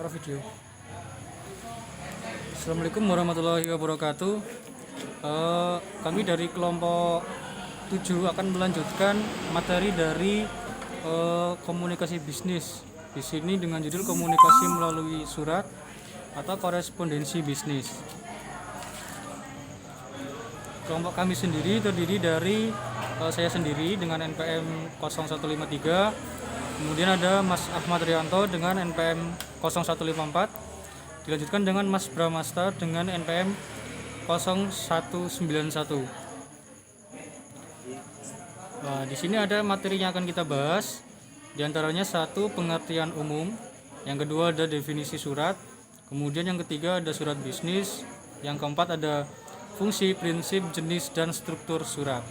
video. Assalamualaikum warahmatullahi wabarakatuh. Kami dari kelompok 7 akan melanjutkan materi dari komunikasi bisnis. Di sini dengan judul komunikasi melalui surat atau korespondensi bisnis. Kelompok kami sendiri terdiri dari saya sendiri dengan NPM 0153, kemudian ada Mas Ahmad Rianto dengan NPM 0154, dilanjutkan dengan Mas Bramasta dengan NPM 0191. Nah, di sini ada materi yang akan kita bahas. Di antaranya satu, pengertian umum, yang kedua ada definisi surat, kemudian yang ketiga ada surat bisnis, yang keempat ada fungsi, prinsip, jenis, dan struktur surat.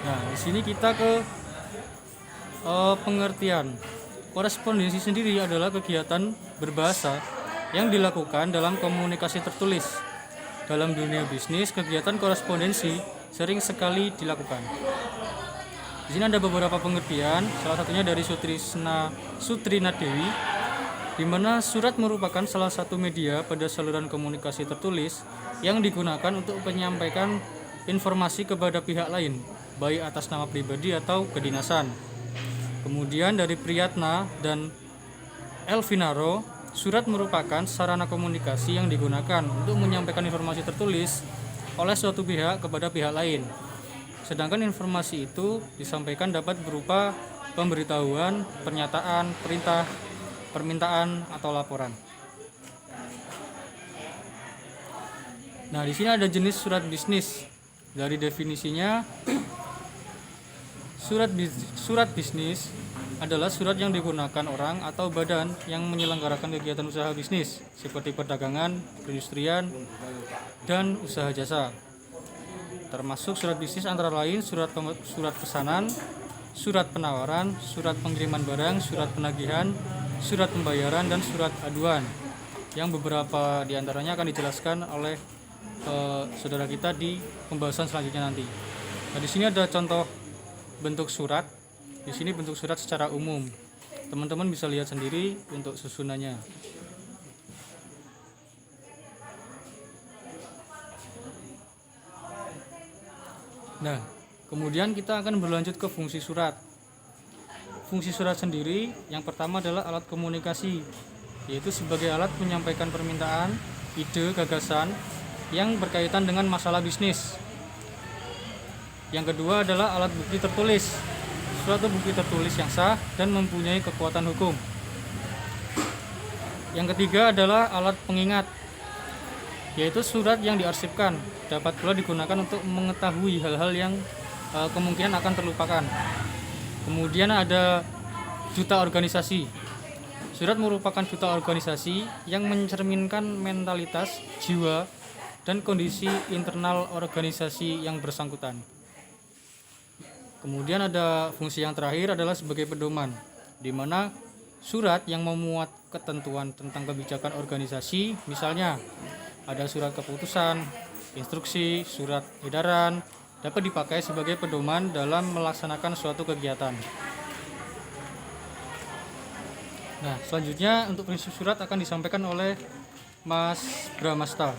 Nah, di sini kita ke pengertian. Korespondensi sendiri adalah kegiatan berbahasa yang dilakukan dalam komunikasi tertulis. Dalam dunia bisnis, kegiatan korespondensi sering sekali dilakukan. Di sini ada beberapa pengertian, salah satunya dari Sutrina Dewi, di mana surat merupakan salah satu media pada saluran komunikasi tertulis yang digunakan untuk menyampaikan informasi kepada pihak lain, baik atas nama pribadi atau kedinasan. Kemudian dari Priyatna dan Elvinaro, surat merupakan sarana komunikasi yang digunakan untuk menyampaikan informasi tertulis oleh suatu pihak kepada pihak lain. Sedangkan informasi itu disampaikan dapat berupa pemberitahuan, pernyataan, perintah, permintaan, atau laporan. Nah, di sini ada jenis surat bisnis. Dari definisinya, surat bisnis adalah surat yang digunakan orang atau badan yang menyelenggarakan kegiatan usaha bisnis seperti perdagangan, perindustrian, dan usaha jasa. Termasuk surat bisnis antara lain surat pesanan, surat penawaran, surat pengiriman barang, surat penagihan, surat pembayaran, dan surat aduan, yang beberapa diantaranya akan dijelaskan oleh saudara kita di pembahasan selanjutnya nanti. Nah, di sini ada contoh bentuk surat. Di sini bentuk surat secara umum. Teman-teman bisa lihat sendiri untuk susunannya. Nah, kemudian kita akan berlanjut ke fungsi surat. Fungsi surat sendiri yang pertama adalah alat komunikasi, yaitu sebagai alat menyampaikan permintaan, ide, gagasan yang berkaitan dengan masalah bisnis. Yang kedua adalah alat bukti tertulis, suatu bukti tertulis yang sah dan mempunyai kekuatan hukum. Yang ketiga adalah alat pengingat, yaitu surat yang diarsipkan, dapat pula digunakan untuk mengetahui hal-hal yang kemungkinan akan terlupakan. Kemudian ada duta organisasi. Surat merupakan duta organisasi yang mencerminkan mentalitas, jiwa, dan kondisi internal organisasi yang bersangkutan. Kemudian ada fungsi yang terakhir adalah sebagai pedoman, di mana surat yang memuat ketentuan tentang kebijakan organisasi, misalnya ada surat keputusan, instruksi, surat edaran, dapat dipakai sebagai pedoman dalam melaksanakan suatu kegiatan. Nah, selanjutnya untuk prinsip surat akan disampaikan oleh Mas Bramasta.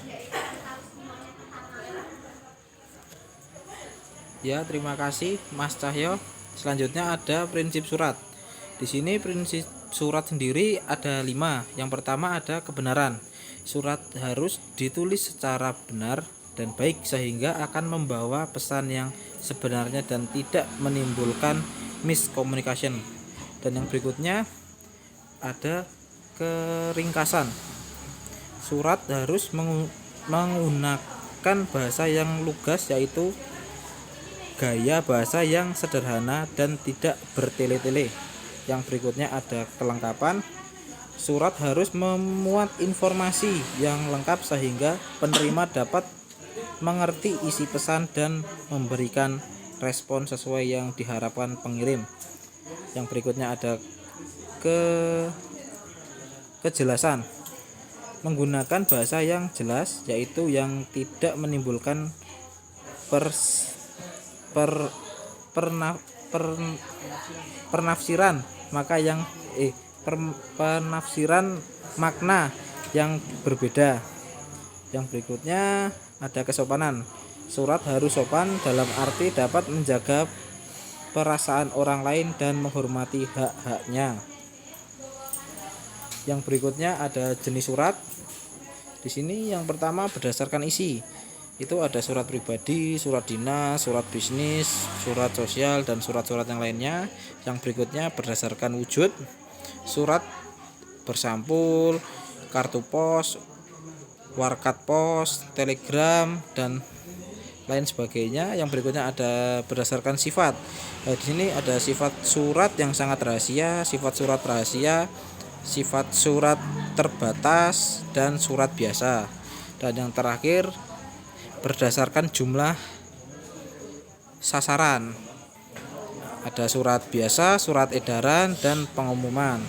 Ya, terima kasih Mas Cahyo. Selanjutnya ada prinsip surat. Di sini prinsip surat sendiri ada 5. Yang pertama ada kebenaran. Surat harus ditulis secara benar dan baik sehingga akan membawa pesan yang sebenarnya dan tidak menimbulkan miscommunication. Dan yang berikutnya ada keringkasan. Surat harus menggunakan bahasa yang lugas, yaitu gaya bahasa yang sederhana dan tidak bertele-tele. Yang berikutnya ada kelengkapan. Surat harus memuat informasi yang lengkap sehingga penerima dapat mengerti isi pesan dan memberikan respon sesuai yang diharapkan pengirim. Yang berikutnya ada kejelasan. Menggunakan bahasa yang jelas, yaitu yang tidak menimbulkan penafsiran maka yang penafsiran makna yang berbeda. Yang berikutnya ada kesopanan. Surat harus sopan dalam arti dapat menjaga perasaan orang lain dan menghormati hak-haknya. Yang berikutnya ada jenis surat. Di sini yang pertama berdasarkan isi. Itu ada surat pribadi, surat dinas, surat bisnis, surat sosial, dan surat-surat yang lainnya. Yang berikutnya berdasarkan wujud. Surat bersampul, kartu pos, warkat pos, telegram, dan lain sebagainya. Yang berikutnya ada berdasarkan sifat. Di sini ada sifat surat yang sangat rahasia, sifat surat rahasia, sifat surat terbatas, dan surat biasa. Dan yang terakhir berdasarkan jumlah sasaran. Ada surat biasa, surat edaran, dan pengumuman.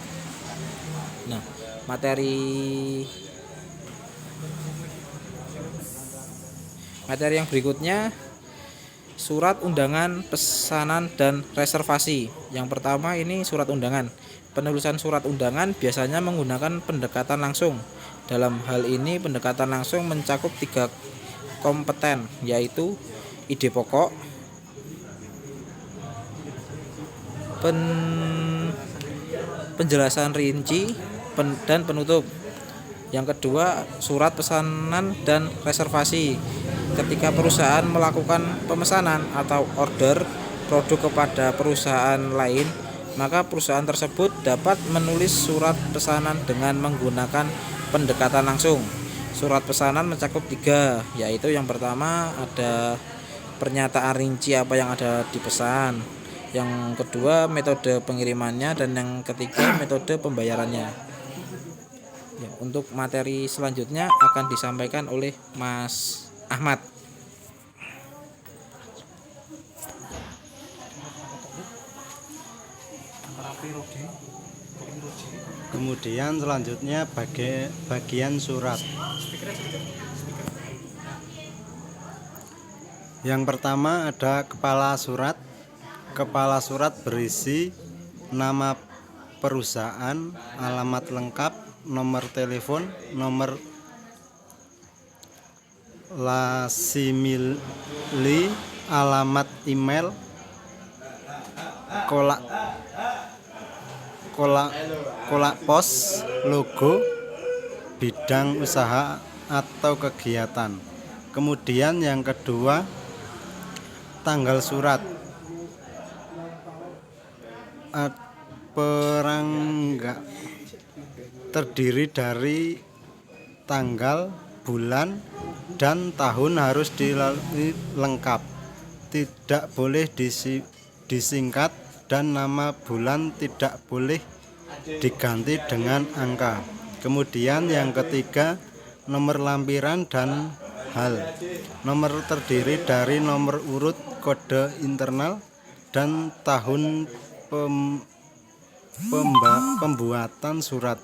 Nah, materi yang berikutnya surat undangan, pesanan, dan reservasi. Yang pertama ini surat undangan. Penulisan surat undangan biasanya menggunakan pendekatan langsung. Dalam hal ini pendekatan langsung mencakup 3 kompeten, yaitu ide pokok, penjelasan rinci, dan penutup. Yang kedua, surat pesanan dan reservasi. Ketika perusahaan melakukan pemesanan atau order produk kepada perusahaan lain, maka perusahaan tersebut dapat menulis surat pesanan dengan menggunakan pendekatan langsung. Surat pesanan mencakup 3, yaitu yang pertama ada pernyataan rinci apa yang ada di pesan, yang kedua metode pengirimannya, dan yang ketiga metode pembayarannya. Ya, untuk materi selanjutnya akan disampaikan oleh Mas Ahmad. Kemudian selanjutnya bagian surat. Yang pertama ada kepala surat. Kepala surat berisi nama perusahaan, alamat lengkap, nomor telepon, nomor lasimili, alamat email, kolak pos, logo, bidang usaha atau kegiatan. Kemudian yang kedua tanggal surat. Perangkat terdiri dari tanggal, bulan, dan tahun harus dilalui lengkap. Tidak boleh disingkat, dan nama bulan tidak boleh diganti dengan angka. Kemudian yang ketiga nomor lampiran dan hal. Nomor terdiri dari nomor urut, kode internal, dan tahun pembuatan surat.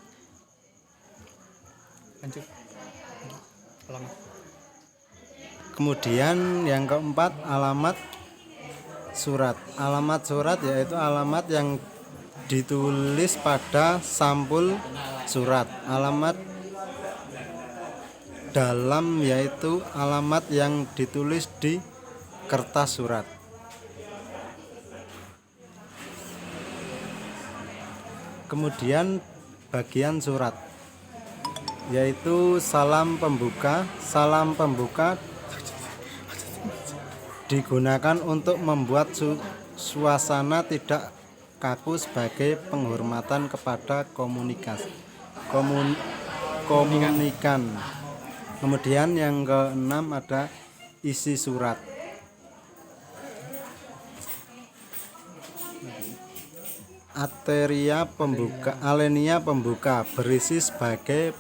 Kemudian yang keempat alamat surat. Alamat surat yaitu alamat yang ditulis pada sampul surat. Alamat dalam yaitu alamat yang ditulis di kertas surat. Kemudian bagian surat yaitu salam pembuka. Salam pembuka digunakan untuk membuat suasana tidak kaku sebagai penghormatan kepada komunikan. Kemudian yang keenam ada isi surat. Alenia pembuka berisi sebagai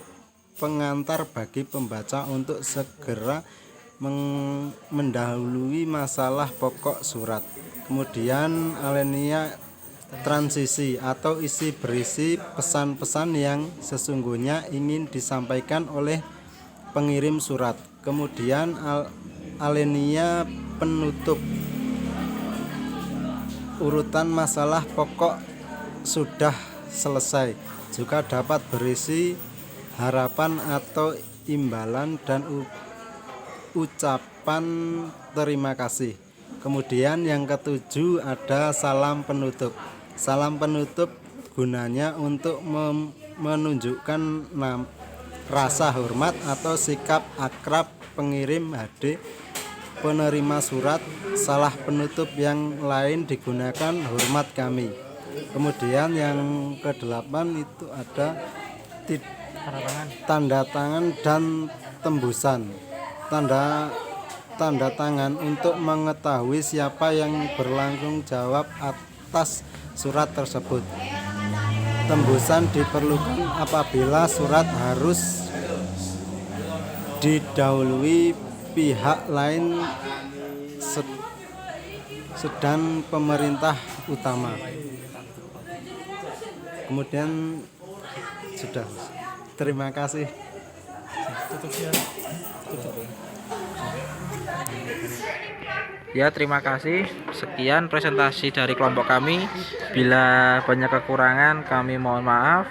pengantar bagi pembaca untuk segera mendahului masalah pokok surat. Kemudian alenia transisi atau isi berisi pesan-pesan yang sesungguhnya ingin disampaikan oleh pengirim surat. Kemudian alenia penutup urutan masalah pokok sudah selesai. Juga dapat berisi harapan atau imbalan dan ucapan terima kasih. Kemudian yang ketujuh ada salam penutup. Salam penutup gunanya untuk menunjukkan rasa hormat atau sikap akrab pengirim HD penerima surat. Salah penutup yang lain digunakan hormat kami. Kemudian yang kedelapan itu ada tanda tangan dan tembusan. Tanda tangan untuk mengetahui siapa yang bertanggung jawab atas surat tersebut. Tembusan diperlukan apabila surat harus didahului pihak lain sedang pemerintah utama. Kemudian sudah. Terima kasih. Ya, terima kasih. Sekian presentasi dari kelompok kami. Bila banyak kekurangan, kami mohon maaf.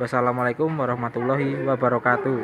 Wassalamualaikum warahmatullahi wabarakatuh.